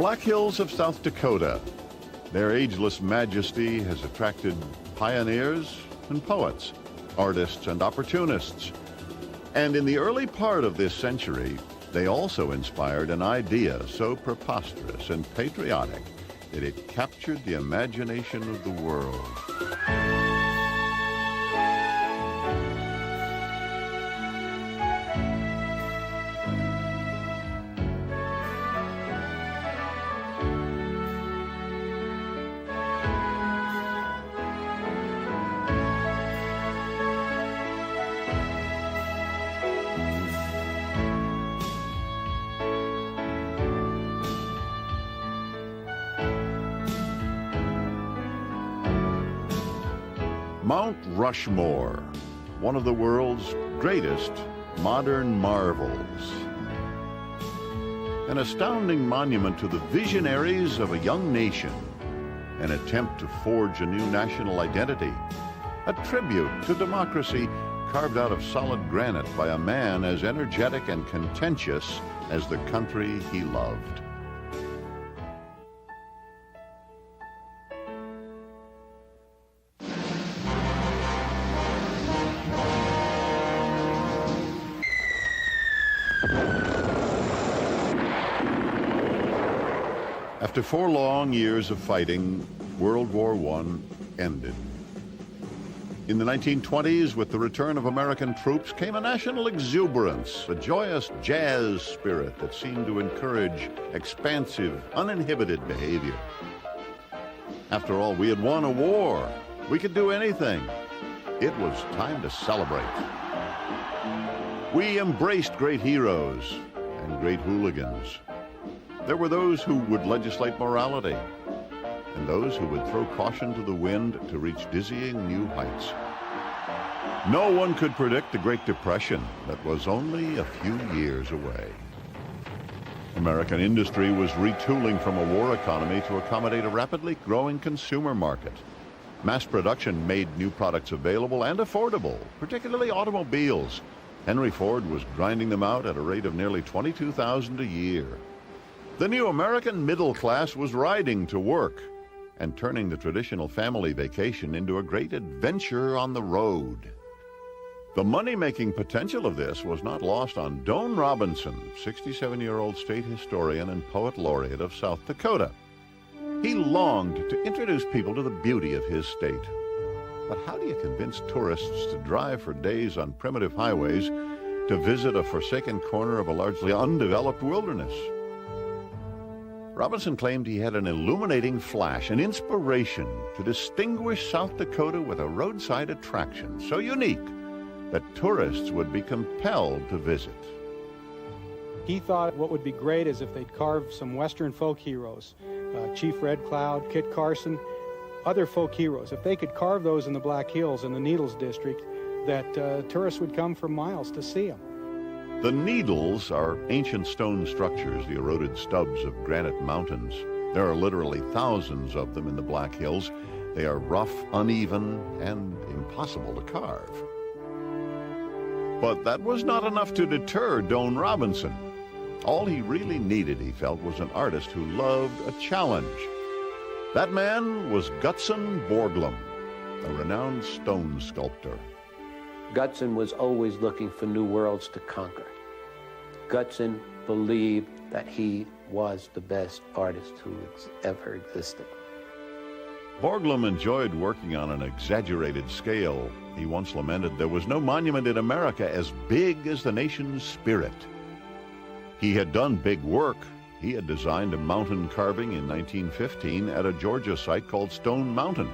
Black Hills of South Dakota. Their ageless majesty has attracted pioneers and poets, artists and opportunists. And in the early part of this century, they also inspired an idea so preposterous and patriotic that it captured the imagination of the world. Mount Rushmore, one of the world's greatest modern marvels. An astounding monument to the visionaries of a young nation, an attempt to forge a new national identity, a tribute to democracy carved out of solid granite by a man as energetic and contentious as the country he loved. After 4 long years of fighting, World War I ended. In the 1920s, with the return of American troops, came a national exuberance, a joyous jazz spirit that seemed to encourage expansive, uninhibited behavior. After all, we had won a war. We could do anything. It was time to celebrate. We embraced great heroes and great hooligans. There were those who would legislate morality, and those who would throw caution to the wind to reach dizzying new heights. No one could predict the Great Depression that was only a few years away. American industry was retooling from a war economy to accommodate a rapidly growing consumer market. Mass production made new products available and affordable, particularly automobiles. Henry Ford was grinding them out at a rate of nearly 22,000 a year. The new American middle class was riding to work and turning the traditional family vacation into a great adventure on the road. The money-making potential of this was not lost on Doane Robinson, 67-year-old state historian and poet laureate of South Dakota. He longed to introduce people to the beauty of his state. But how do you convince tourists to drive for days on primitive highways to visit a forsaken corner of a largely undeveloped wilderness? Robinson claimed he had an illuminating flash, an inspiration to distinguish South Dakota with a roadside attraction so unique that tourists would be compelled to visit. He thought what would be great is if they'd carve some Western folk heroes, Chief Red Cloud, Kit Carson, other folk heroes. If they could carve those in the Black Hills in the Needles district, that tourists would come for miles to see them. The Needles are ancient stone structures, the eroded stubs of granite mountains. There are literally thousands of them in the Black Hills. They are rough, uneven, and impossible to carve. But that was not enough to deter Doane Robinson. All he really needed, he felt, was an artist who loved a challenge. That man was Gutzon Borglum, a renowned stone sculptor. Gutzon was always looking for new worlds to conquer. Gutzon believed that he was the best artist who ever existed. Borglum enjoyed working on an exaggerated scale. He once lamented there was no monument in America as big as the nation's spirit. He had done big work. He had designed a mountain carving in 1915 at a Georgia site called Stone Mountain.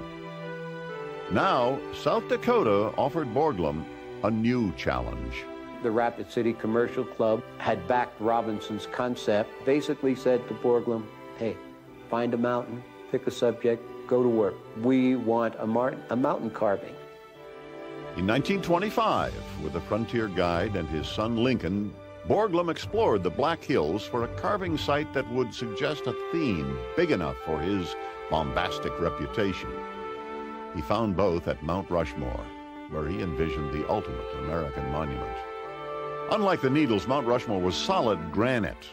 Now, South Dakota offered Borglum a new challenge. The Rapid City Commercial Club had backed Robinson's concept, basically said to Borglum, hey, find a mountain, pick a subject, go to work. We want a mountain carving. In 1925, with a frontier guide and his son Lincoln, Borglum explored the Black Hills for a carving site that would suggest a theme big enough for his bombastic reputation. He found both at Mount Rushmore, where he envisioned the ultimate American monument. Unlike the Needles, Mount Rushmore was solid granite.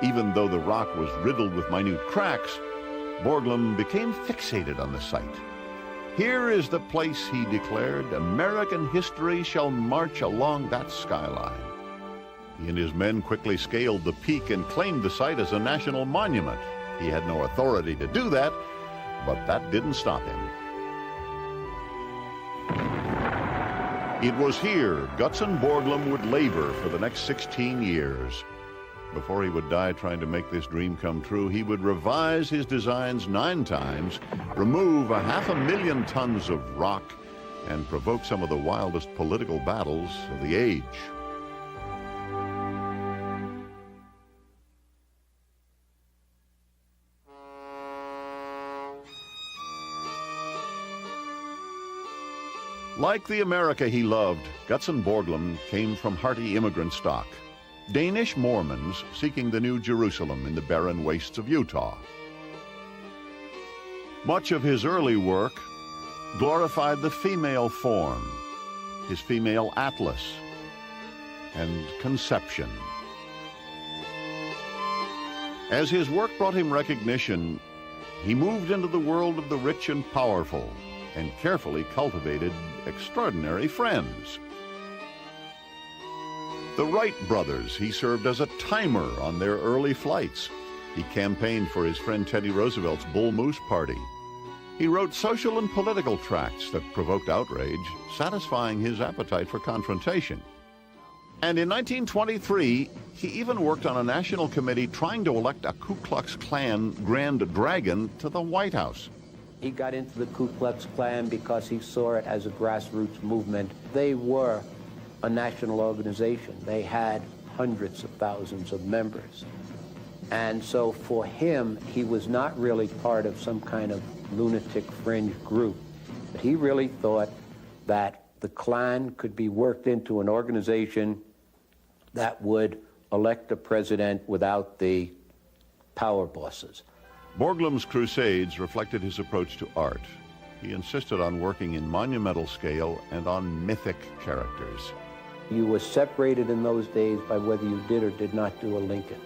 Even though the rock was riddled with minute cracks, Borglum became fixated on the site. Here is the place, he declared. American history shall march along that skyline. He and his men quickly scaled the peak and claimed the site as a national monument. He had no authority to do that, but that didn't stop him. It was here Gutzon Borglum would labor for the next 16 years. Before he would die trying to make this dream come true, he would revise his designs 9 times, remove 500,000 tons of rock, and provoke some of the wildest political battles of the age. Like the America he loved, Gutzon Borglum came from hearty immigrant stock. Danish Mormons seeking the New Jerusalem in the barren wastes of Utah. Much of his early work glorified the female form, his female atlas, and conception. As his work brought him recognition, he moved into the world of the rich and powerful and carefully cultivated extraordinary friends. The Wright brothers, he served as a timer on their early flights. He campaigned for his friend Teddy Roosevelt's Bull Moose Party. He wrote social and political tracts that provoked outrage, satisfying his appetite for confrontation. And in 1923, he even worked on a national committee trying to elect a Ku Klux Klan Grand Dragon to the White House. He got into the Ku Klux Klan because he saw it as a grassroots movement. They were a national organization. They had hundreds of thousands of members. And so for him, he was not really part of some kind of lunatic fringe group. But he really thought that the Klan could be worked into an organization that would elect a president without the power bosses. Borglum's crusades reflected his approach to art. He insisted on working in monumental scale and on mythic characters. You were separated in those days by whether you did or did not do a Lincoln.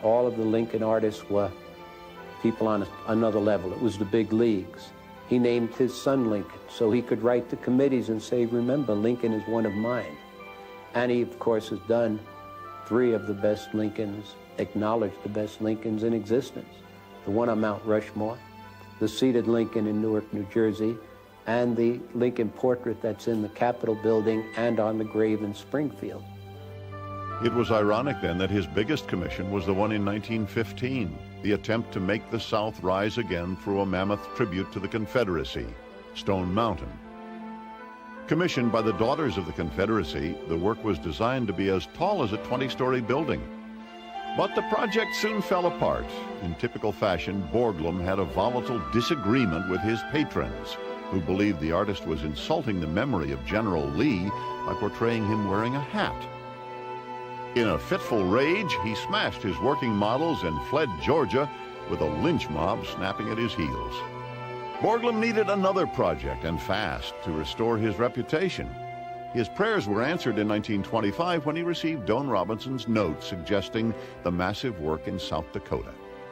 All of the Lincoln artists were people on another level. It was the big leagues. He named his son Lincoln so he could write to committees and say, remember, Lincoln is one of mine. And he, of course, has done 3 of the best Lincolns, acknowledged the best Lincolns in existence. The one on Mount Rushmore, the seated Lincoln in Newark, New Jersey, and the Lincoln portrait that's in the Capitol building and on the grave in Springfield. It was ironic then that his biggest commission was the one in 1915, the attempt to make the South rise again through a mammoth tribute to the Confederacy, Stone Mountain. Commissioned by the Daughters of the Confederacy, the work was designed to be as tall as a 20-story building. But the project soon fell apart. In typical fashion, Borglum had a volatile disagreement with his patrons, who believed the artist was insulting the memory of General Lee by portraying him wearing a hat. In a fitful rage, he smashed his working models and fled Georgia with a lynch mob snapping at his heels. Borglum needed another project, and fast, to restore his reputation. His prayers were answered in 1925 when he received Doan Robinson's note suggesting the massive work in South Dakota.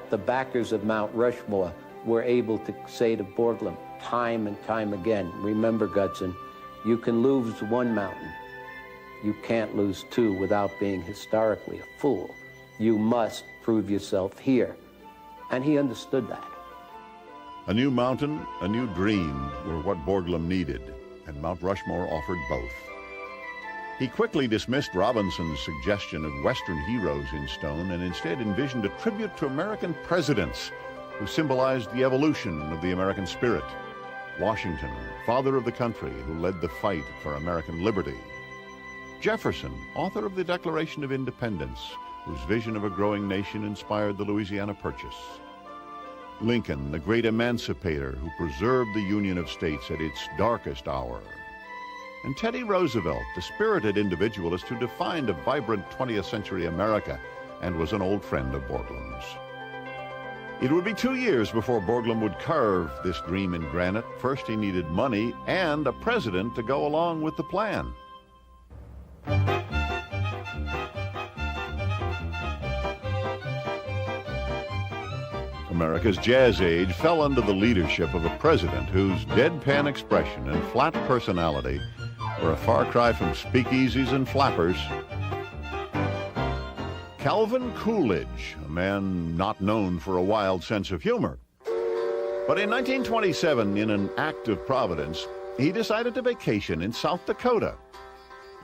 The backers of Mount Rushmore were able to say to Borglum time and time again, remember, Gutzon, you can lose one mountain. You can't lose 2 without being historically a fool. You must prove yourself here. And he understood that. A new mountain, a new dream were what Borglum needed, and Mount Rushmore offered both. He quickly dismissed Robinson's suggestion of Western heroes in stone and instead envisioned a tribute to American presidents who symbolized the evolution of the American spirit. Washington, father of the country who led the fight for American liberty. Jefferson, author of the Declaration of Independence, whose vision of a growing nation inspired the Louisiana Purchase. Lincoln, the great emancipator who preserved the Union of States at its darkest hour. And Teddy Roosevelt, the spirited individualist who defined a vibrant 20th century America and was an old friend of Borglum's. It would be 2 years before Borglum would carve this dream in granite. First, he needed money and a president to go along with the plan. America's jazz age fell under the leadership of a president whose deadpan expression and flat personality were a far cry from speakeasies and flappers. Calvin Coolidge, a man not known for a wild sense of humor. But in 1927, in an act of providence, he decided to vacation in South Dakota.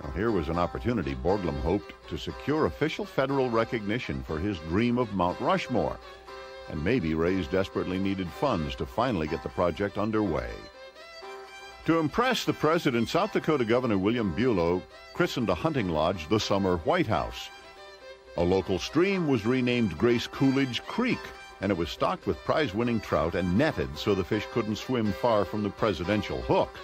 Now, here was an opportunity Borglum hoped to secure official federal recognition for his dream of Mount Rushmore, and maybe raise desperately needed funds to finally get the project underway. To impress the president, South Dakota Governor William Bulow christened a hunting lodge the Summer White House. A local stream was renamed Grace Coolidge Creek, and it was stocked with prize-winning trout and netted so the fish couldn't swim far from the presidential hook.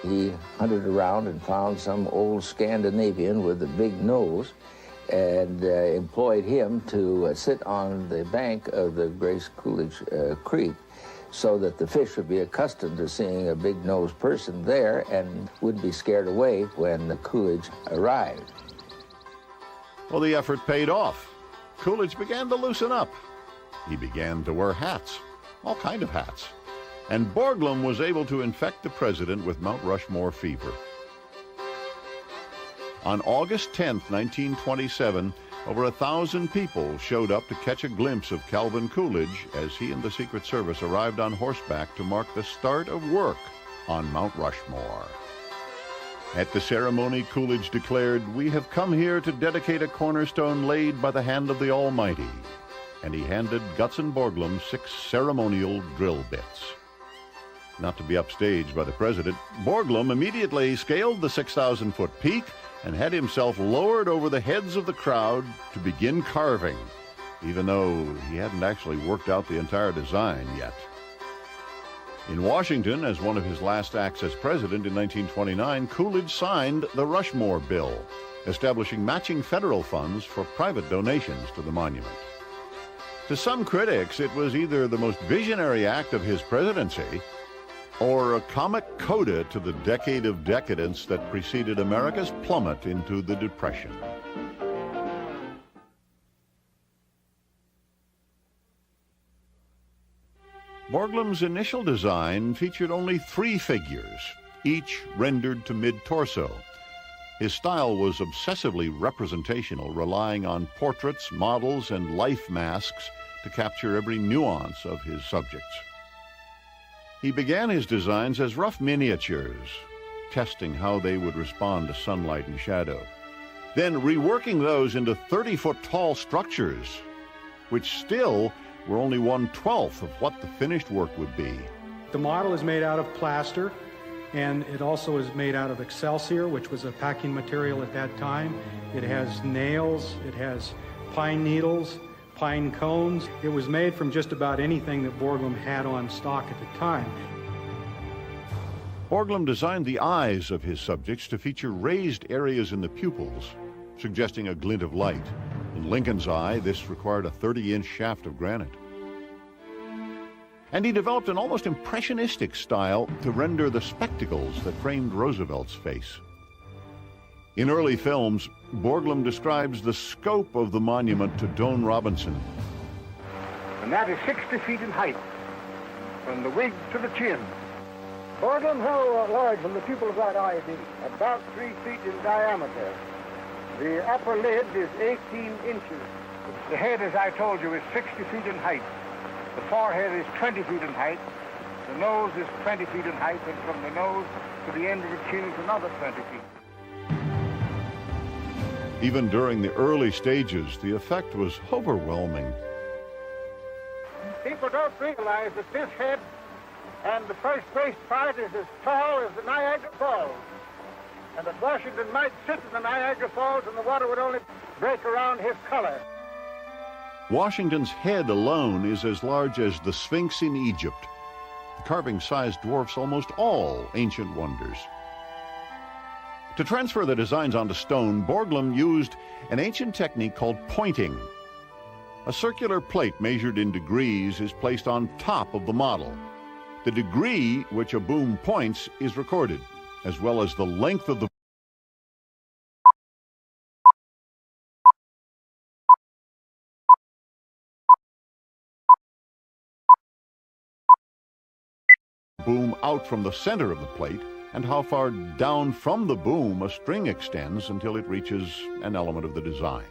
He hunted around and found some old Scandinavian with a big nose and employed him to sit on the bank of the Grace Coolidge Creek so that the fish would be accustomed to seeing a big-nosed person there and would be scared away when the Coolidge arrived. Well, the effort paid off. Coolidge began to loosen up. He began to wear hats, all kind of hats. And Borglum was able to infect the president with Mount Rushmore fever. On August 10th, 1927, over 1,000 people showed up to catch a glimpse of Calvin Coolidge as he and the Secret Service arrived on horseback to mark the start of work on Mount Rushmore. At the ceremony, Coolidge declared, "We have come here to dedicate a cornerstone laid by the hand of the Almighty." And he handed Gutzon Borglum 6 ceremonial drill bits. Not to be upstaged by the president, Borglum immediately scaled the 6,000-foot peak and had himself lowered over the heads of the crowd to begin carving, even though he hadn't actually worked out the entire design yet. In Washington, as one of his last acts as president in 1929, Coolidge signed the Rushmore Bill, establishing matching federal funds for private donations to the monument. To some critics, it was either the most visionary act of his presidency or a comic coda to the decade of decadence that preceded America's plummet into the Depression. Borglum's initial design featured only 3 figures, each rendered to mid-torso. His style was obsessively representational, relying on portraits, models, and life masks to capture every nuance of his subjects. He began his designs as rough miniatures, testing how they would respond to sunlight and shadow, then reworking those into 30-foot tall structures, which still were only 1/12 of what the finished work would be. The model is made out of plaster, and it also is made out of excelsior, which was a packing material at that time. It has nails, it has pine needles, pine cones. It was made from just about anything that Borglum had on stock at the time. Borglum designed the eyes of his subjects to feature raised areas in the pupils, suggesting a glint of light. In Lincoln's eye, this required a 30-inch shaft of granite. And he developed an almost impressionistic style to render the spectacles that framed Roosevelt's face. In early films, Borglum describes the scope of the monument to Doane Robinson. And that is 60 feet in height, from the wig to the chin. Borglum, how large will the pupil of that eye be? About 3 feet in diameter. The upper lid is 18 inches. The head, as I told you, is 60 feet in height. The forehead is 20 feet in height. The nose is 20 feet in height, and from the nose to the end of the chin is another 20 feet. Even during the early stages, the effect was overwhelming. People don't realize that this head and the first base part is as tall as the Niagara Falls, and that Washington might sit in the Niagara Falls and the water would only break around his color. Washington's head alone is as large as the Sphinx in Egypt. The carving size dwarfs almost all ancient wonders. To transfer the designs onto stone, Borglum used an ancient technique called pointing. A circular plate measured in degrees is placed on top of the model. The degree which a boom points is recorded, as well as the length of the boom out from the center of the plate and how far down from the boom a string extends until it reaches an element of the design.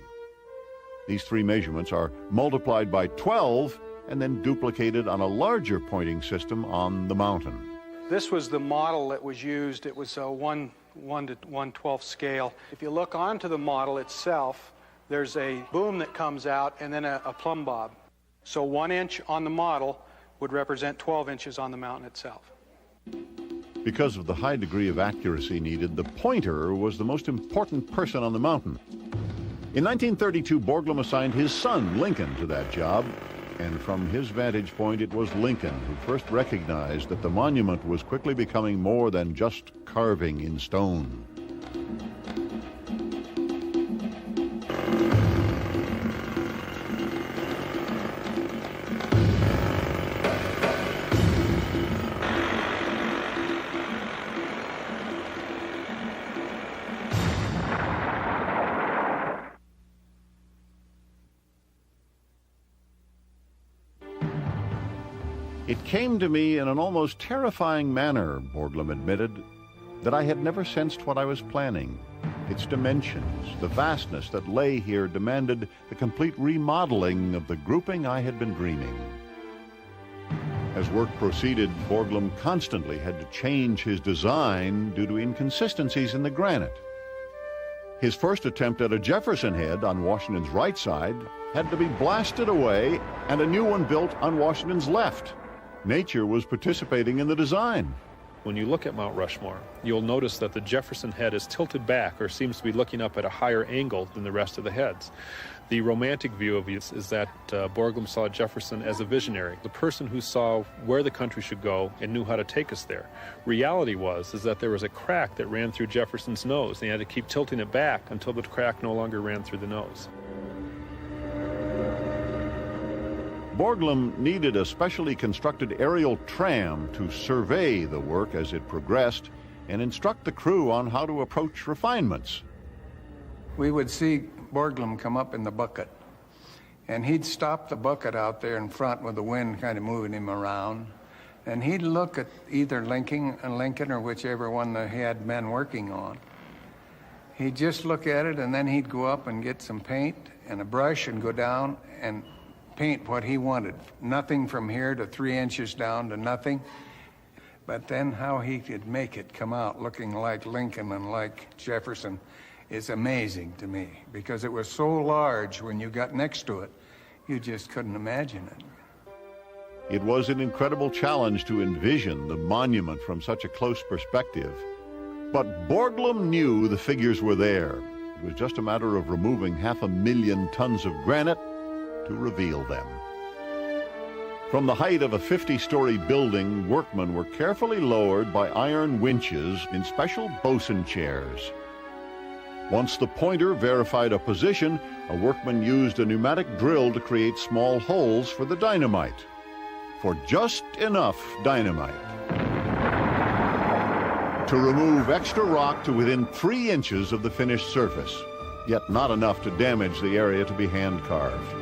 These three measurements are multiplied by 12 and then duplicated on a larger pointing system on the mountain. This was the model that was used. It was a 1 to 1/12 scale. If you look onto the model itself, there's a boom that comes out and then a plumb bob. So 1 inch on the model would represent 12 inches on the mountain itself. Because of the high degree of accuracy needed, the pointer was the most important person on the mountain. In 1932, Borglum assigned his son, Lincoln, to that job, and from his vantage point, it was Lincoln who first recognized that the monument was quickly becoming more than just carving in stone. It came to me in an almost terrifying manner, Borglum admitted, that I had never sensed what I was planning. Its dimensions, the vastness that lay here demanded the complete remodeling of the grouping I had been dreaming. As work proceeded, Borglum constantly had to change his design due to inconsistencies in the granite. His first attempt at a Jefferson head on Washington's right side had to be blasted away and a new one built on Washington's left. Nature was participating in the design. When you look at Mount Rushmore, you'll notice that the Jefferson head is tilted back or seems to be looking up at a higher angle than the rest of the heads. The romantic view of it is that Borglum saw Jefferson as a visionary, the person who saw where the country should go and knew how to take us there. Reality is that there was a crack that ran through Jefferson's nose. They had to keep tilting it back until the crack no longer ran through the nose. Borglum needed a specially constructed aerial tram to survey the work as it progressed and instruct the crew on how to approach refinements. We would see Borglum come up in the bucket, and he'd stop the bucket out there in front with the wind kind of moving him around, and he'd look at either Lincoln or whichever one they had men working on. He'd just look at it, and then he'd go up and get some paint and a brush and go down and paint what he wanted. Nothing from here to 3 inches down to nothing. But then how he could make it come out looking like Lincoln and like Jefferson is amazing to me, because it was so large when you got next to it, you just couldn't imagine it. It was an incredible challenge to envision the monument from such a close perspective. But Borglum knew the figures were there. It was just a matter of removing 500,000 tons of granite to reveal them. From the height of a 50-story building, workmen were carefully lowered by iron winches in special bosun chairs. Once the pointer verified a position, a workman used a pneumatic drill to create small holes for the dynamite. For just enough dynamite to remove extra rock to within 3 inches of the finished surface, yet not enough to damage the area to be hand-carved.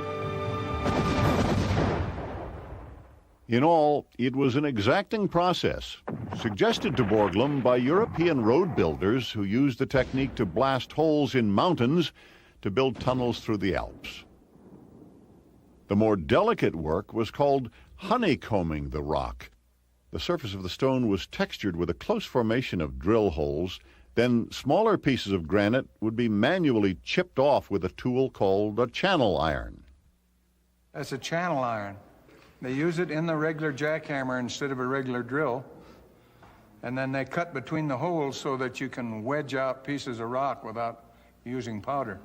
In all, it was an exacting process, suggested to Borglum by European road builders who used the technique to blast holes in mountains to build tunnels through the Alps. The more delicate work was called honeycombing the rock. The surface of the stone was textured with a close formation of drill holes. Then smaller pieces of granite would be manually chipped off with a tool called a channel iron. That's a channel iron. They use it in the regular jackhammer instead of a regular drill. And then they cut between the holes so that you can wedge out pieces of rock without using powder.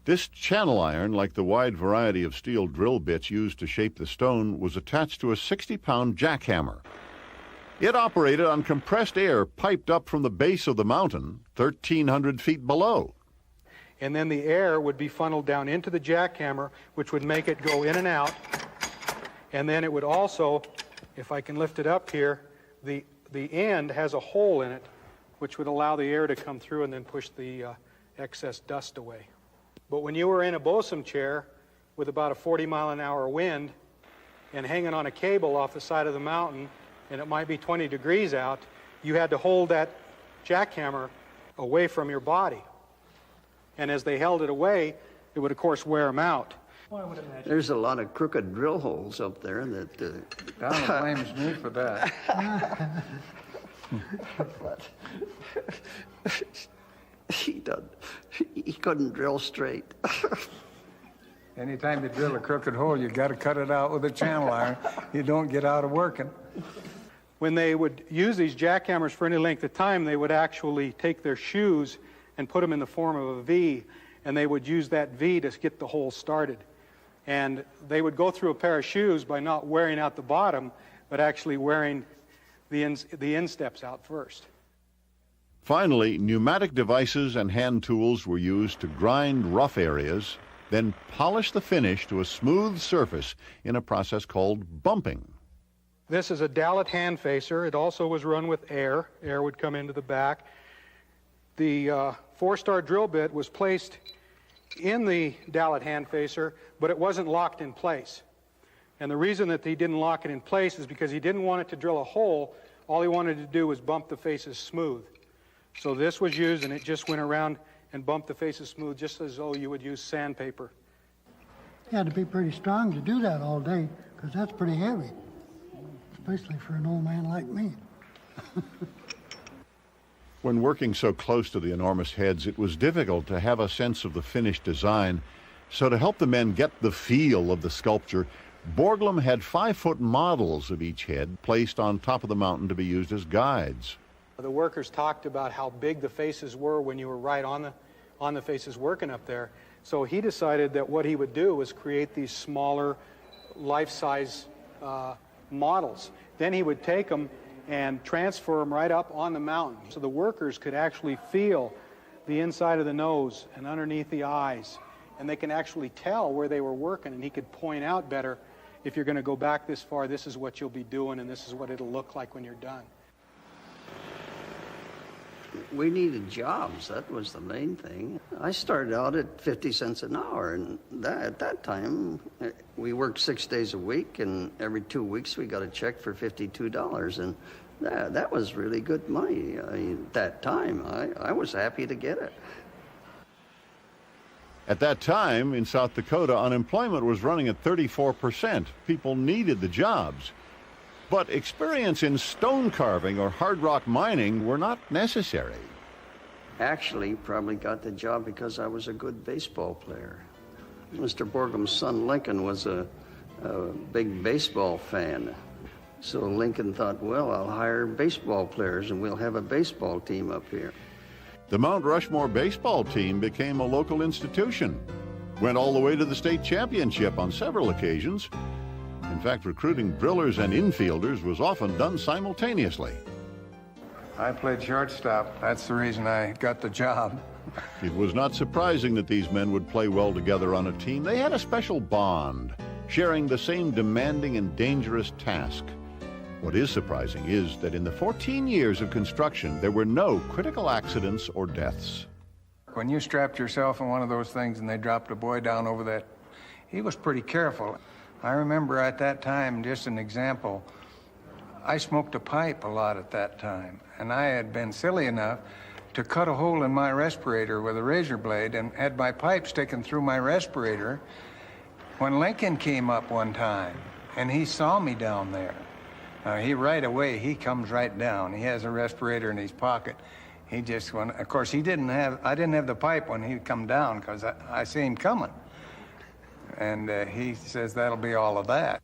This channel iron, like the wide variety of steel drill bits used to shape the stone, was attached to a 60-pound jackhammer. It operated on compressed air piped up from the base of the mountain, 1,300 feet below. And then the air would be funneled down into the jackhammer, which would make it go in and out. And then it would also, if I can lift it up here, the end has a hole in it, which would allow the air to come through and then push the excess dust away. But when you were in a bosun chair with about a 40-mile-an-hour wind and hanging on a cable off the side of the mountain and it might be 20 degrees out, you had to hold that jackhammer away from your body. And as they held it away, it would, of course, wear them out. There's a lot of crooked drill holes up there that... Donald blames me for that. But he couldn't drill straight. Anytime you drill a crooked hole, you got to cut it out with a channel iron. You don't get out of working. When they would use these jackhammers for any length of time, they would actually take their shoes and put them in the form of a V, and they would use that V to get the hole started. And they would go through a pair of shoes by not wearing out the bottom, but actually wearing the insteps out first. Finally, pneumatic devices and hand tools were used to grind rough areas, then polish the finish to a smooth surface in a process called bumping. This is a Dallet hand facer. It also was run with air. Air would come into the back. The four-star drill bit was placed in the Dallet hand facer, but it wasn't locked in place. And the reason that he didn't lock it in place is because he didn't want it to drill a hole. All he wanted to do was bump the faces smooth. So this was used, and it just went around and bumped the faces smooth, just as though you would use sandpaper. You had to be pretty strong to do that all day, because that's pretty heavy, especially for an old man like me. When working so close to the enormous heads, it was difficult to have a sense of the finished design. So to help the men get the feel of the sculpture, Borglum had 5-foot models of each head placed on top of the mountain to be used as guides. The workers talked about how big the faces were when you were right on the faces working up there. So he decided that what he would do was create these smaller, life-size models. Then he would take them and transfer them right up on the mountain. So the workers could actually feel the inside of the nose and underneath the eyes. And they can actually tell where they were working, and he could point out better, if you're going to go back this far, this is what you'll be doing, and this is what it'll look like when you're done. We needed jobs. That was the main thing. I started out at 50 cents an hour, and at that time, we worked 6 days a week, and every 2 weeks we got a check for $52, and that was really good money. At that time, I was happy to get it. At that time, in South Dakota, unemployment was running at 34%. People needed the jobs. But experience in stone carving or hard rock mining were not necessary. Actually, probably got the job because I was a good baseball player. Mr. Borglum's son, Lincoln, was a big baseball fan. So Lincoln thought, well, I'll hire baseball players and we'll have a baseball team up here. The Mount Rushmore baseball team became a local institution, went all the way to the state championship on several occasions. In fact, recruiting drillers and infielders was often done simultaneously. I played shortstop. That's the reason I got the job. It was not surprising that these men would play well together on a team. They had a special bond, sharing the same demanding and dangerous task. What is surprising is that in the 14 years of construction, there were no critical accidents or deaths. When you strapped yourself in one of those things and they dropped a boy down over that, he was pretty careful. I remember at that time, just an example, I smoked a pipe a lot at that time, and I had been silly enough to cut a hole in my respirator with a razor blade and had my pipe sticking through my respirator when Lincoln came up one time, and he saw me down there. He right away, he comes right down. He has a respirator in his pocket. He just went, of course, I didn't have the pipe when he come down because I see him coming. And he says, that'll be all of that.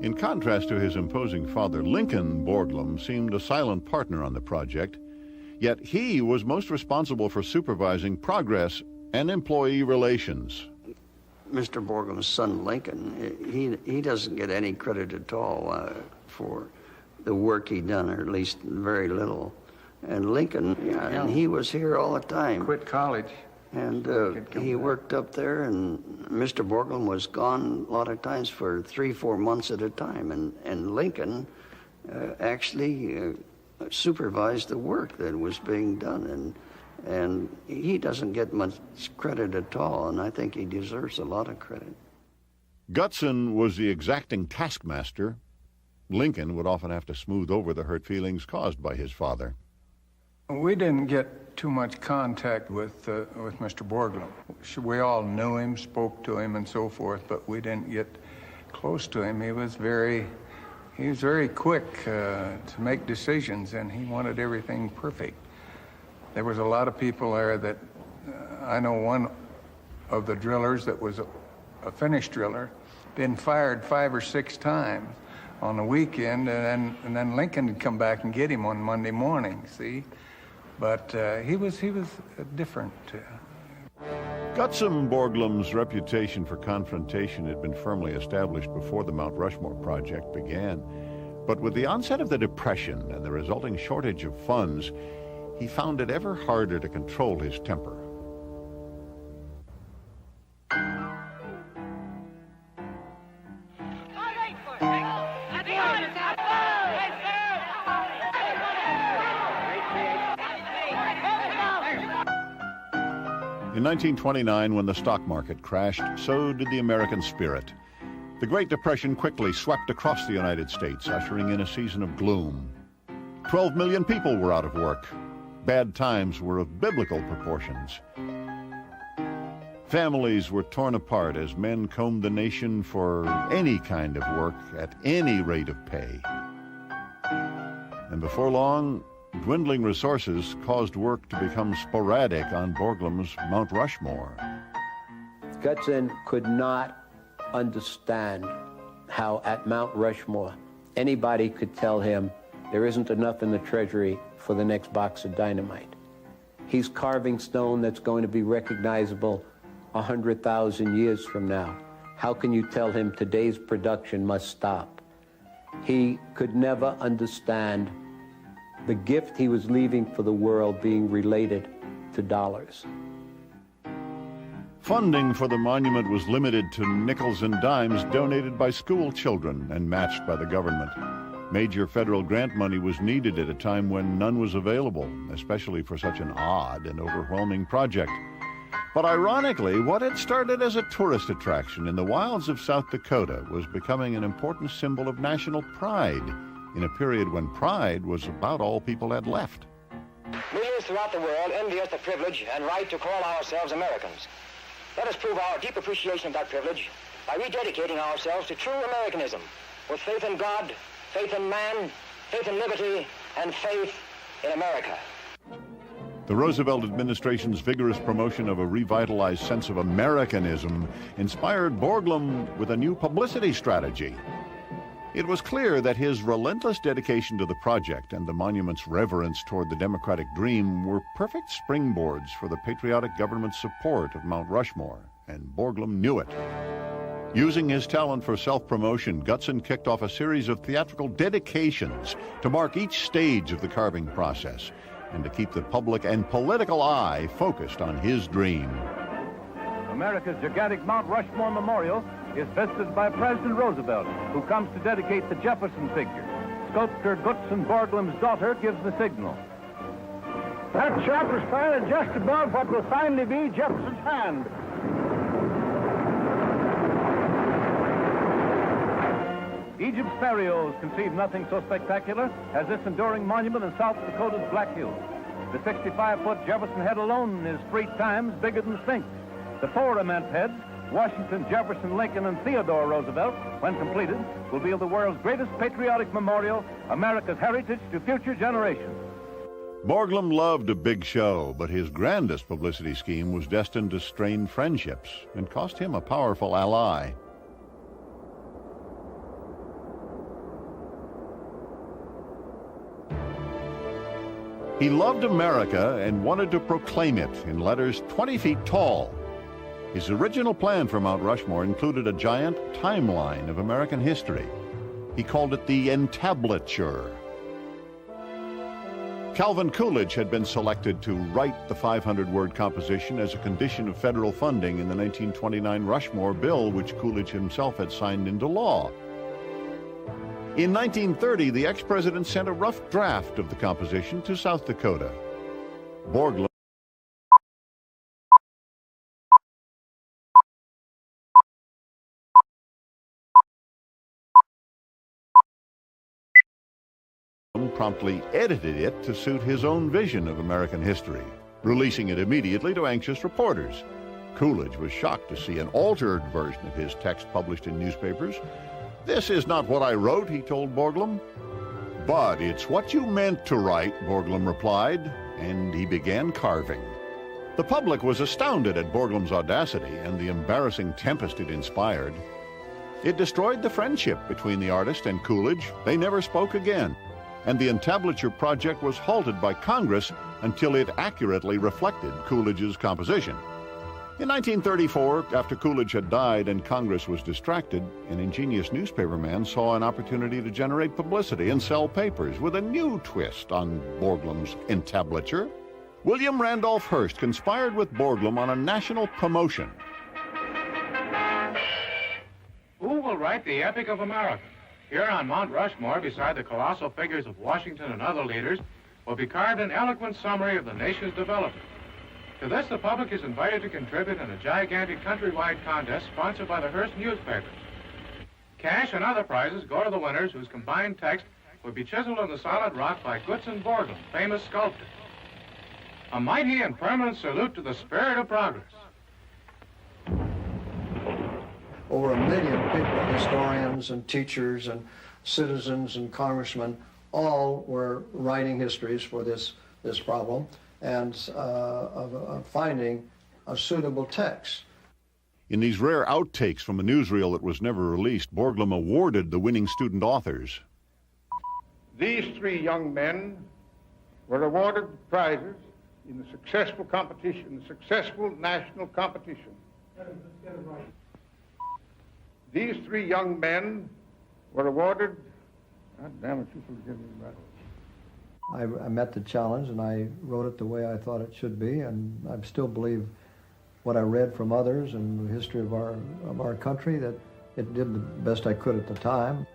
In contrast to his imposing father, Lincoln Borglum seemed a silent partner on the project, yet he was most responsible for supervising progress and employee relations. Mr. Borglum's son, Lincoln, he doesn't get any credit at all for the work he done, or at least very little. And Lincoln, and he was here all the time. Quit college. And he worked up there, and Mr. Borglum was gone a lot of times for 3-4 months at a time. And Lincoln actually supervised the work that was being done. And he doesn't get much credit at all, and I think he deserves a lot of credit. Gutson was the exacting taskmaster. Lincoln would often have to smooth over the hurt feelings caused by his father. We didn't get too much contact with Mr. Borglum. We all knew him, spoke to him, and so forth, but we didn't get close to him. He was very quick to make decisions, and he wanted everything perfect. There was a lot of people there that I know one of the drillers that was a finished driller, been fired 5 or 6 times on the weekend, and then Lincoln would come back and get him on Monday morning, see? But he was different. Gutzon Borglum's reputation for confrontation had been firmly established before the Mount Rushmore project began. But with the onset of the Depression and the resulting shortage of funds, he found it ever harder to control his temper. In 1929, when the stock market crashed, so did the American spirit. The Great Depression quickly swept across the United States, ushering in a season of gloom. 12 million people were out of work. Bad times were of biblical proportions. Families were torn apart as men combed the nation for any kind of work at any rate of pay. And before long, dwindling resources caused work to become sporadic on Borglum's Mount Rushmore. Gutzon could not understand how at Mount Rushmore anybody could tell him there isn't enough in the treasury for the next box of dynamite. He's carving stone that's going to be recognizable 100,000 years from now. How can you tell him today's production must stop? He could never understand the gift he was leaving for the world being related to dollars. Funding for the monument was limited to nickels and dimes donated by school children and matched by the government. Major federal grant money was needed at a time when none was available, especially for such an odd and overwhelming project. But ironically, what had started as a tourist attraction in the wilds of South Dakota was becoming an important symbol of national pride in a period when pride was about all people had left. Millions throughout the world envy us the privilege and right to call ourselves Americans. Let us prove our deep appreciation of that privilege by rededicating ourselves to true Americanism, with faith in God, faith in man, faith in liberty, and faith in America. The Roosevelt administration's vigorous promotion of a revitalized sense of Americanism inspired Borglum with a new publicity strategy. It was clear that his relentless dedication to the project and the monument's reverence toward the democratic dream were perfect springboards for the patriotic government's support of Mount Rushmore, and Borglum knew it. Using his talent for self-promotion, Gutzon kicked off a series of theatrical dedications to mark each stage of the carving process and to keep the public and political eye focused on his dream. America's gigantic Mount Rushmore Memorial is visited by President Roosevelt, who comes to dedicate the Jefferson figure. Sculptor Gutzon Borglum's daughter gives the signal. That chop is planted just above what will finally be Jefferson's hand. Egypt's pharaohs conceived nothing so spectacular as this enduring monument in South Dakota's Black Hills. The 65-foot Jefferson head alone is 3 times bigger than the Sphinx. The 4 immense heads, Washington, Jefferson, Lincoln, and Theodore Roosevelt, when completed, will be the world's greatest patriotic memorial, America's heritage to future generations. Borglum loved a big show, but his grandest publicity scheme was destined to strain friendships and cost him a powerful ally. He loved America and wanted to proclaim it in letters 20 feet tall. His original plan for Mount Rushmore included a giant timeline of American history. He called it the entablature. Calvin Coolidge had been selected to write the 500-word composition as a condition of federal funding in the 1929 Rushmore bill, which Coolidge himself had signed into law. In 1930, the ex-president sent a rough draft of the composition to South Dakota. Borglum promptly edited it to suit his own vision of American history, releasing it immediately to anxious reporters. Coolidge was shocked to see an altered version of his text published in newspapers. "This is not what I wrote," he told Borglum. "But it's what you meant to write," Borglum replied, and he began carving. The public was astounded at Borglum's audacity and the embarrassing tempest it inspired. It destroyed the friendship between the artist and Coolidge. They never spoke again, and the entablature project was halted by Congress until it accurately reflected Coolidge's composition. In 1934, after Coolidge had died and Congress was distracted, an ingenious newspaperman saw an opportunity to generate publicity and sell papers with a new twist on Borglum's entablature. William Randolph Hearst conspired with Borglum on a national promotion. Who will write the epic of America? Here on Mount Rushmore, beside the colossal figures of Washington and other leaders, will be carved an eloquent summary of the nation's development. To this, the public is invited to contribute in a gigantic countrywide contest sponsored by the Hearst newspapers. Cash and other prizes go to the winners, whose combined text will be chiseled on the solid rock by Goodson Borglum, famous sculptor. A mighty and permanent salute to the spirit of progress. Over 1 million people, historians and teachers and citizens and congressmen, all were writing histories for this problem and of finding a suitable text. In these rare outtakes from a newsreel that was never released, Borglum awarded the winning student authors. These 3 young men were awarded prizes in the successful competition, the successful national competition. These 3 young men were awarded, God damn it, you forgive me, brother. I met the challenge and I wrote it the way I thought it should be, and I still believe what I read from others and the history of our country, that it did the best I could at the time.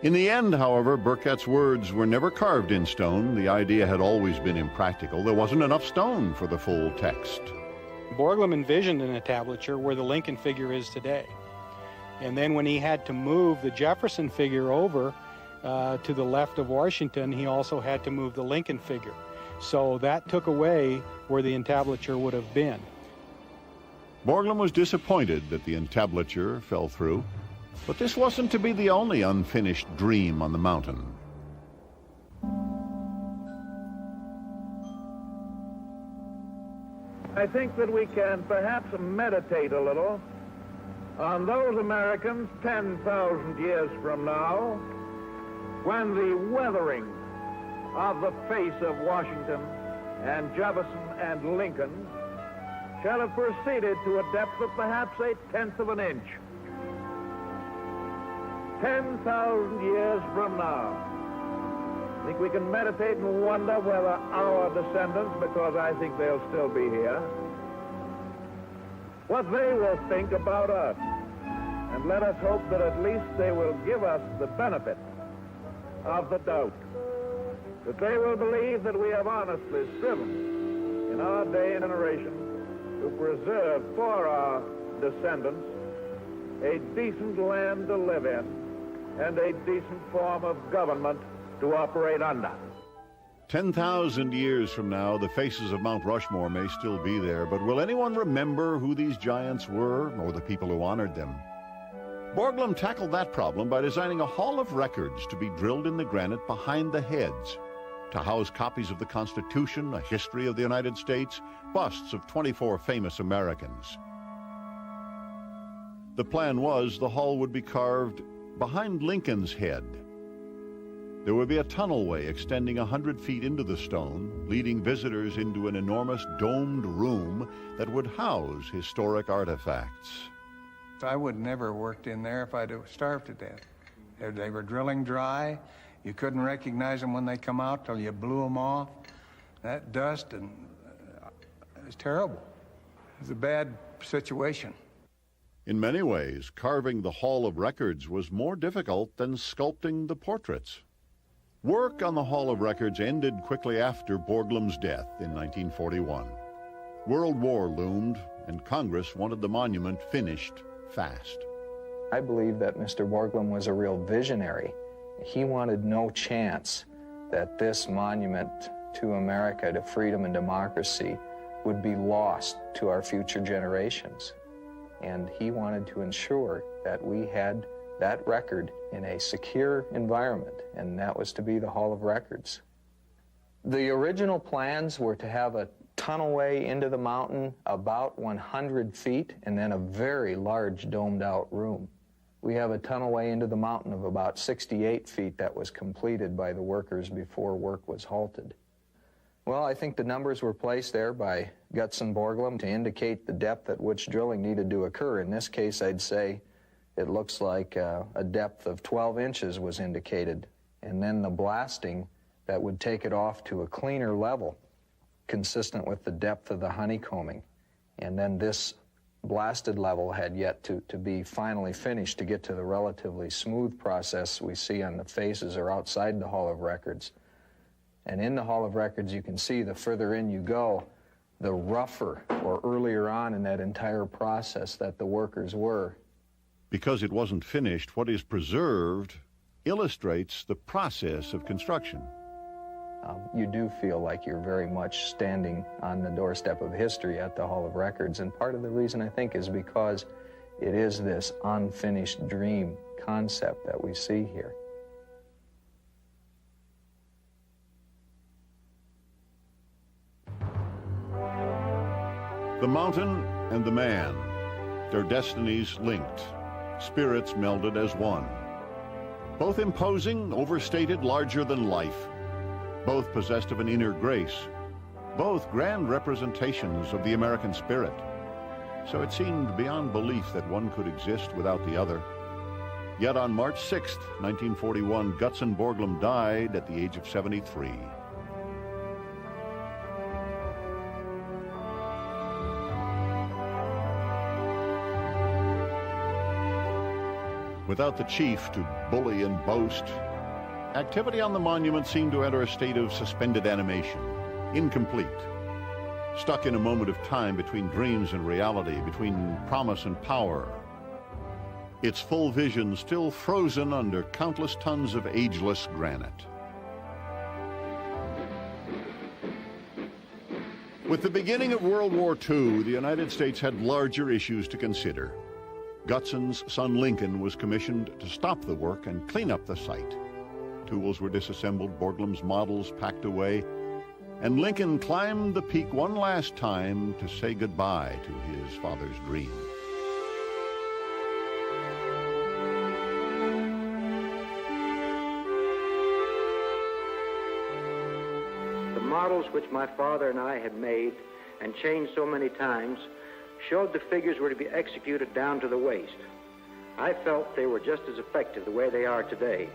In the end, however, Burkett's words were never carved in stone. The idea had always been impractical. There wasn't enough stone for the full text. Borglum envisioned an entablature where the Lincoln figure is today. And then when he had to move the Jefferson figure over to the left of Washington, he also had to move the Lincoln figure. So that took away where the entablature would have been. Borglum was disappointed that the entablature fell through, but this wasn't to be the only unfinished dream on the mountain. I think that we can perhaps meditate a little on those Americans 10,000 years from now, when the weathering of the face of Washington and Jefferson and Lincoln shall have proceeded to a depth of perhaps 1/10 of an inch. 10,000 years from now, I think we can meditate and wonder whether our descendants, because I think they'll still be here, what they will think about us. And let us hope that at least they will give us the benefit of the doubt, that they will believe that we have honestly striven in our day and generation to preserve for our descendants a decent land to live in and a decent form of government to operate under. 10,000 years from now, the faces of Mount Rushmore may still be there, but will anyone remember who these giants were or the people who honored them? Borglum tackled that problem by designing a hall of records to be drilled in the granite behind the heads, to house copies of the Constitution, a history of the United States, busts of 24 famous Americans. The plan was the hall would be carved behind Lincoln's head. There would be a tunnelway extending 100 feet into the stone, leading visitors into an enormous domed room that would house historic artifacts. I would never have worked in there if I'd have starved to death. They were drilling dry. You couldn't recognize them when they come out till you blew them off. That dust, and it was terrible. It was a bad situation. In many ways, carving the Hall of Records was more difficult than sculpting the portraits. Work on the Hall of Records ended quickly after Borglum's death in 1941. World War loomed, and Congress wanted the monument finished fast. I believe that Mr. Borglum was a real visionary. He wanted no chance that this monument to America, to freedom and democracy, would be lost to our future generations. And he wanted to ensure that we had that record in a secure environment, and that was to be the Hall of Records. The original plans were to have a tunnelway into the mountain about 100 feet and then a very large domed out room. We have a tunnelway into the mountain of about 68 feet that was completed by the workers before work was halted. Well, I think the numbers were placed there by Gutzon Borglum to indicate the depth at which drilling needed to occur. In this case, I'd say it looks like a depth of 12 inches was indicated, and then the blasting that would take it off to a cleaner level, consistent with the depth of the honeycombing. And then this blasted level had yet to be finally finished to get to the relatively smooth process we see on the faces or outside the Hall of Records. And in the Hall of Records, you can see the further in you go, the rougher or earlier on in that entire process that the workers were. Because it wasn't finished, what is preserved illustrates the process of construction. You do feel like you're very much standing on the doorstep of history at the Hall of Records, and part of the reason, I think, is because it is this unfinished dream concept that we see here. The mountain and the man, their destinies linked, spirits melded as one. Both imposing, overstated, larger than life. Both possessed of an inner grace. Both grand representations of the American spirit. So it seemed beyond belief that one could exist without the other. Yet on March 6, 1941, Gutzon Borglum died at the age of 73. Without the chief to bully and boast, activity on the monument seemed to enter a state of suspended animation, incomplete, stuck in a moment of time between dreams and reality, between promise and power. Its full vision still frozen under countless tons of ageless granite. With the beginning of World War II, the United States had larger issues to consider. Gutzon's son Lincoln was commissioned to stop the work and clean up the site. Tools were disassembled, Borglum's models packed away, and Lincoln climbed the peak one last time to say goodbye to his father's dream. The models which my father and I had made and changed so many times showed the figures were to be executed down to the waist. I felt they were just as effective the way they are today.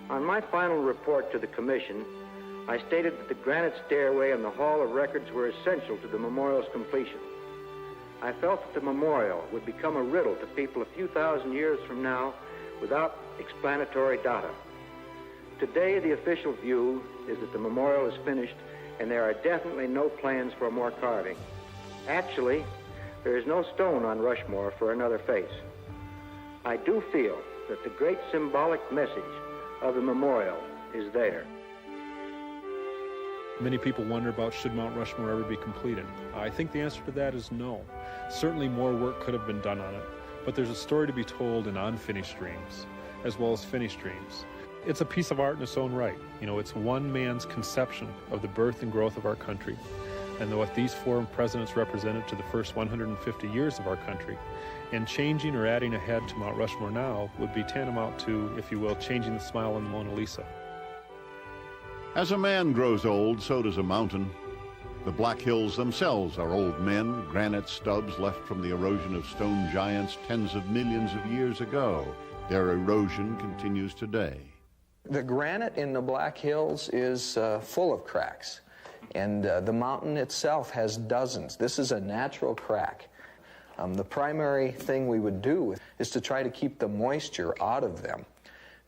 On my final report to the commission, I stated that the granite stairway and the Hall of Records were essential to the memorial's completion. I felt that the memorial would become a riddle to people a few thousand years from now without explanatory data. Today, the official view is that the memorial is finished and there are definitely no plans for more carving. Actually, there is no stone on Rushmore for another face. I do feel that the great symbolic message of the memorial is there. Many people wonder about should Mount Rushmore ever be completed. I think the answer to that is no. Certainly more work could have been done on it, but there's a story to be told in unfinished dreams, as well as finished dreams. It's a piece of art in its own right. You know, it's one man's conception of the birth and growth of our country, and what these four presidents represented to the first 150 years of our country. And changing or adding a head to Mount Rushmore now would be tantamount to, if you will, changing the smile on the Mona Lisa. As a man grows old, so does a mountain. The Black Hills themselves are old men, granite stubs left from the erosion of stone giants tens of millions of years ago. Their erosion continues today. The granite in the Black Hills is full of cracks. And the mountain itself has dozens. This is a natural crack. The primary thing we would do is to try to keep the moisture out of them,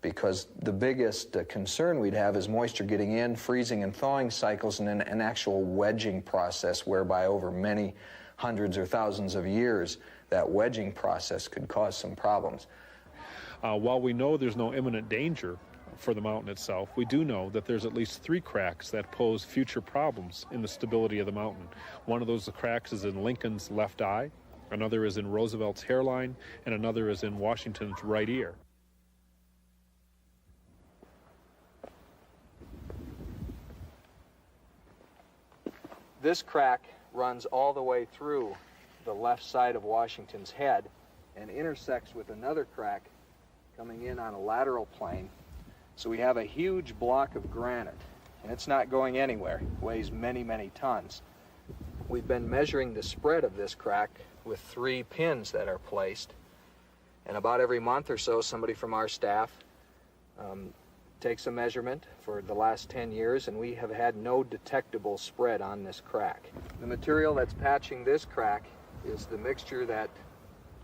because the biggest concern we'd have is moisture getting in, freezing and thawing cycles, and then an actual wedging process whereby over many hundreds or thousands of years, that wedging process could cause some problems. While we know there's no imminent danger for the mountain itself, we do know that there's at least 3 cracks that pose future problems in the stability of the mountain. One of those cracks is in Lincoln's left eye, another is in Roosevelt's hairline, and another is in Washington's right ear. This crack runs all the way through the left side of Washington's head and intersects with another crack coming in on a lateral plane. So we have a huge block of granite, and it's not going anywhere. It weighs many, many tons. We've been measuring the spread of this crack with 3 pins that are placed, and about every month or so somebody from our staff takes a measurement for the last 10 years, and we have had no detectable spread on this crack. The material that's patching this crack is the mixture that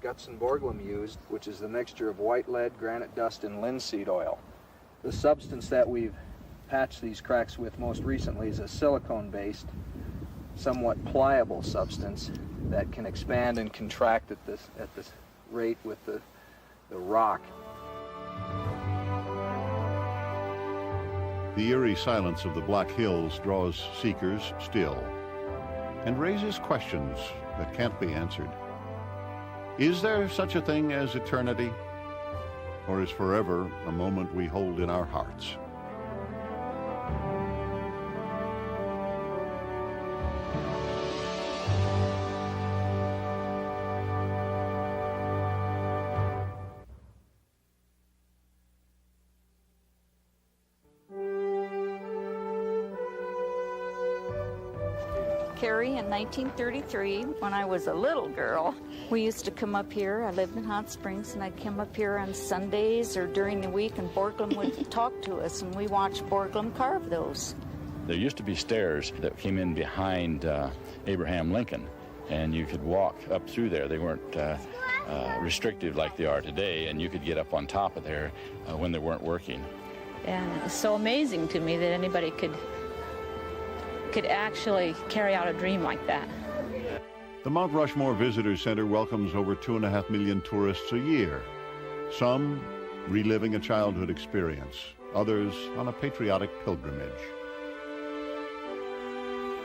Guts and Borglum used, which is the mixture of white lead, granite dust, and linseed oil. The substance that we've patched these cracks with most recently is a silicone-based, somewhat pliable substance that can expand and contract at this rate with the rock. The eerie silence of the Black Hills draws seekers still and raises questions that can't be answered. Is there such a thing as eternity? Or is forever a moment we hold in our hearts? Carrie, in 1933, when I was a little girl, we used to come up here. I lived in Hot Springs, and I'd come up here on Sundays or during the week, and Borglum would talk to us, and we watched Borglum carve those. There used to be stairs that came in behind Abraham Lincoln, and you could walk up through there. They weren't restrictive like they are today, and you could get up on top of there when they weren't working. And it's so amazing to me that anybody could actually carry out a dream like that. The Mount Rushmore Visitor Center welcomes over 2.5 million tourists a year, some reliving a childhood experience, others on a patriotic pilgrimage.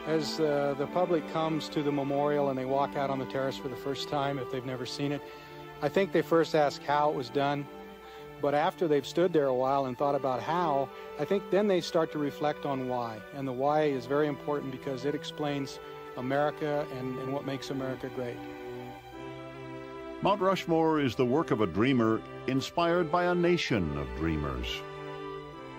As the public comes to the memorial and they walk out on the terrace for the first time, if they've never seen it, I think they first ask how it was done. But after they've stood there a while and thought about how, I think then they start to reflect on why. And the why is very important because it explains America and what makes America great. Mount Rushmore is the work of a dreamer inspired by a nation of dreamers.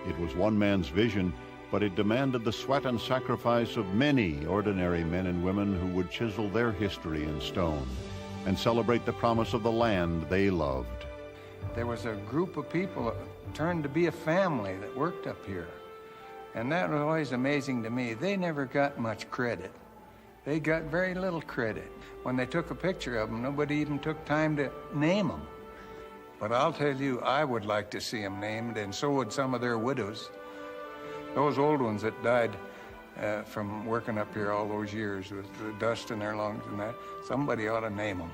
It was one man's vision, but it demanded the sweat and sacrifice of many ordinary men and women who would chisel their history in stone and celebrate the promise of the land they loved. There was a group of people that turned to be a family that worked up here. And that was always amazing to me. They never got much credit. They got very little credit. When they took a picture of them, nobody even took time to name them. But I'll tell you, I would like to see them named, and so would some of their widows. Those old ones that died from working up here all those years with the dust in their lungs and that, somebody ought to name them.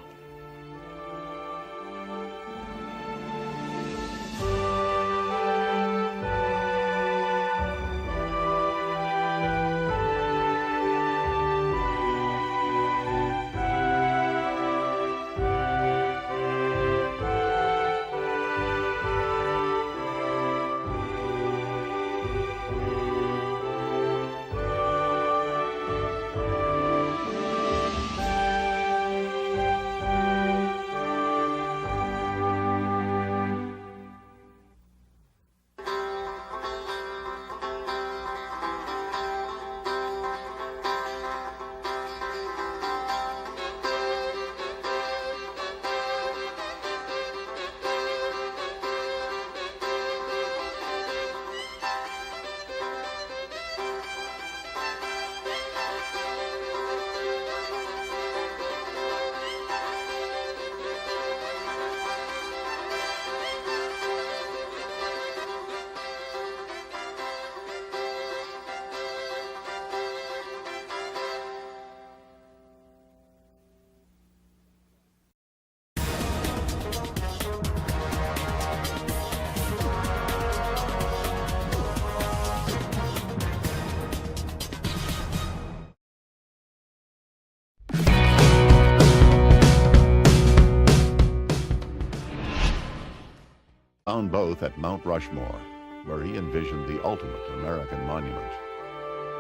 found both at Mount Rushmore, where he envisioned the ultimate American monument.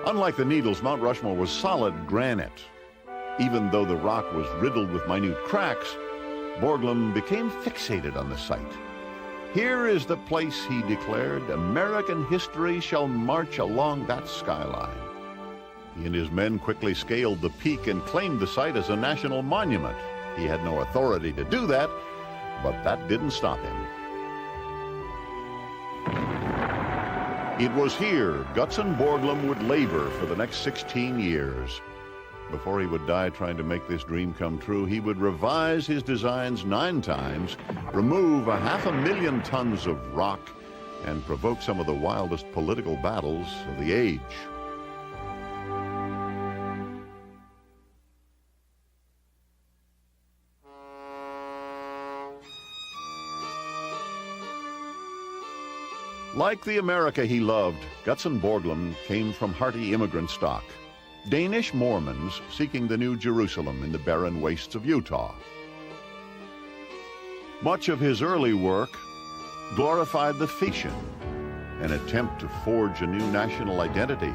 Unlike the Needles, Mount Rushmore was solid granite. Even though the rock was riddled with minute cracks, Borglum became fixated on the site. Here is the place, he declared, American history shall march along that skyline. He and his men quickly scaled the peak and claimed the site as a national monument. He had no authority to do that, but that didn't stop him. It was here Gutzon Borglum would labor for the next 16 years. Before he would die trying to make this dream come true, he would revise his designs 9 times, remove 500,000 tons of rock, and provoke some of the wildest political battles of the age. Like the America he loved, Gutzon Borglum came from hearty immigrant stock. Danish Mormons seeking the New Jerusalem in the barren wastes of Utah. Much of his early work glorified the Phaeton, an attempt to forge a new national identity,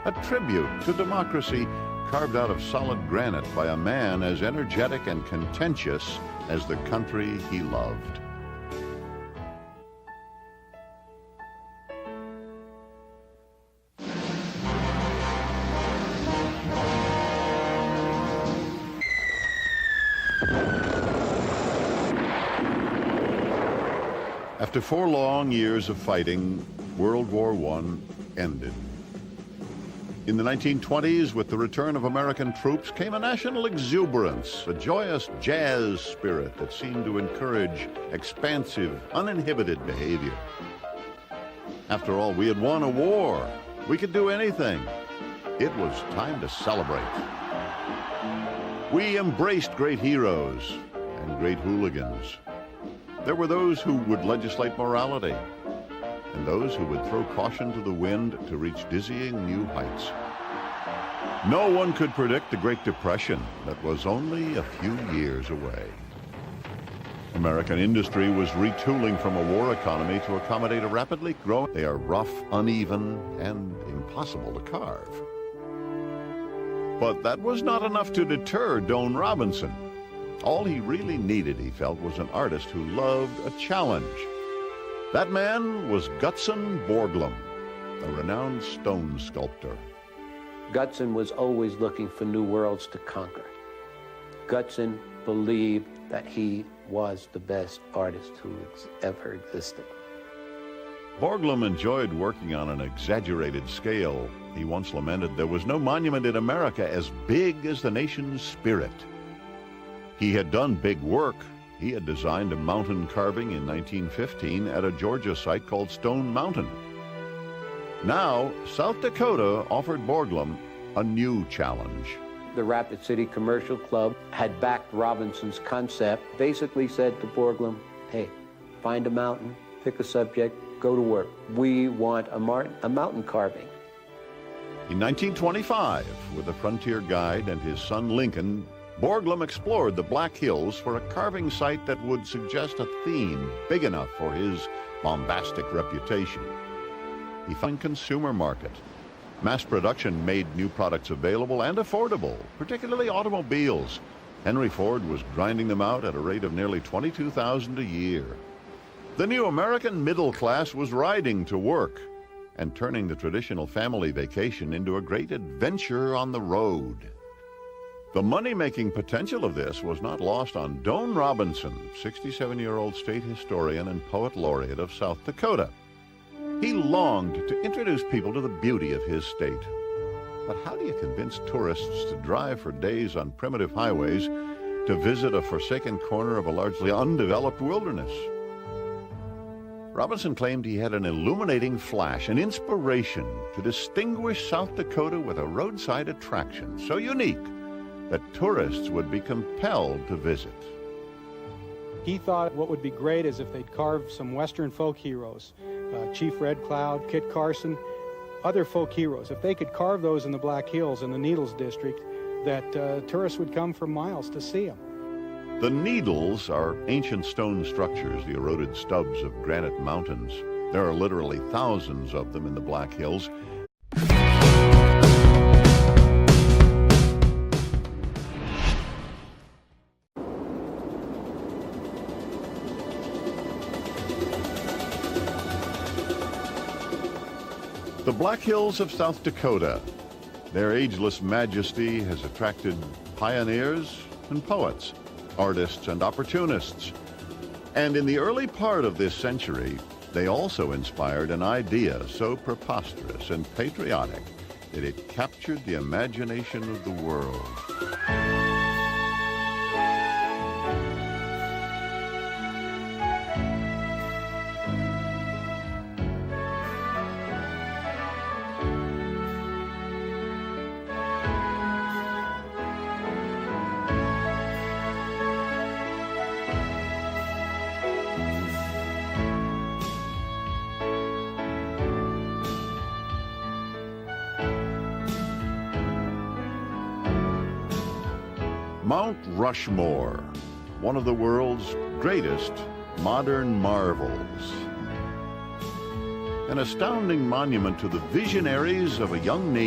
a tribute to democracy carved out of solid granite by a man as energetic and contentious as the country he loved. After 4 long years of fighting, World War I ended. In the 1920s, with the return of American troops, came a national exuberance, a joyous jazz spirit that seemed to encourage expansive, uninhibited behavior. After all, we had won a war. We could do anything. It was time to celebrate. We embraced great heroes and great hooligans. There were those who would legislate morality, and those who would throw caution to the wind to reach dizzying new heights. No one could predict the Great Depression that was only a few years away. American industry was retooling from a war economy to accommodate a rapidly growing. They are rough, uneven, and impossible to carve. But that was not enough to deter Doane Robinson. All he really needed, he felt, was an artist who loved a challenge. That man was Gutzon Borglum, a renowned stone sculptor. Gutzon was always looking for new worlds to conquer. Gutzon believed that he was the best artist who ever existed. Borglum enjoyed working on an exaggerated scale. He once lamented there was no monument in America as big as the nation's spirit. He had done big work. He had designed a mountain carving in 1915 at a Georgia site called Stone Mountain. Now, South Dakota offered Borglum a new challenge. The Rapid City Commercial Club had backed Robinson's concept, basically said to Borglum, hey, find a mountain, pick a subject, go to work. We want a mountain carving. In 1925, with a frontier guide and his son Lincoln, Borglum explored the Black Hills for a carving site that would suggest a theme big enough for his bombastic reputation. He found a consumer market. Mass production made new products available and affordable, particularly automobiles. Henry Ford was grinding them out at a rate of nearly $22,000 a year. The new American middle class was riding to work and turning the traditional family vacation into a great adventure on the road. The money-making potential of this was not lost on Doane Robinson, 67-year-old state historian and poet laureate of South Dakota. He longed to introduce people to the beauty of his state. But how do you convince tourists to drive for days on primitive highways to visit a forsaken corner of a largely undeveloped wilderness? Robinson claimed he had an illuminating flash, an inspiration to distinguish South Dakota with a roadside attraction so unique that tourists would be compelled to visit. He thought what would be great is if they'd carve some Western folk heroes, Chief Red Cloud, Kit Carson, other folk heroes. If they could carve those in the Black Hills in the Needles district, that tourists would come for miles to see them. The Needles are ancient stone structures, the eroded stubs of granite mountains. There are literally thousands of them in the Black Hills. The Black Hills of South Dakota. Their ageless majesty has attracted pioneers and poets, artists and opportunists. And in the early part of this century, they also inspired an idea so preposterous and patriotic that it captured the imagination of the world. Mount Rushmore, one of the world's greatest modern marvels. An astounding monument to the visionaries of a young nation.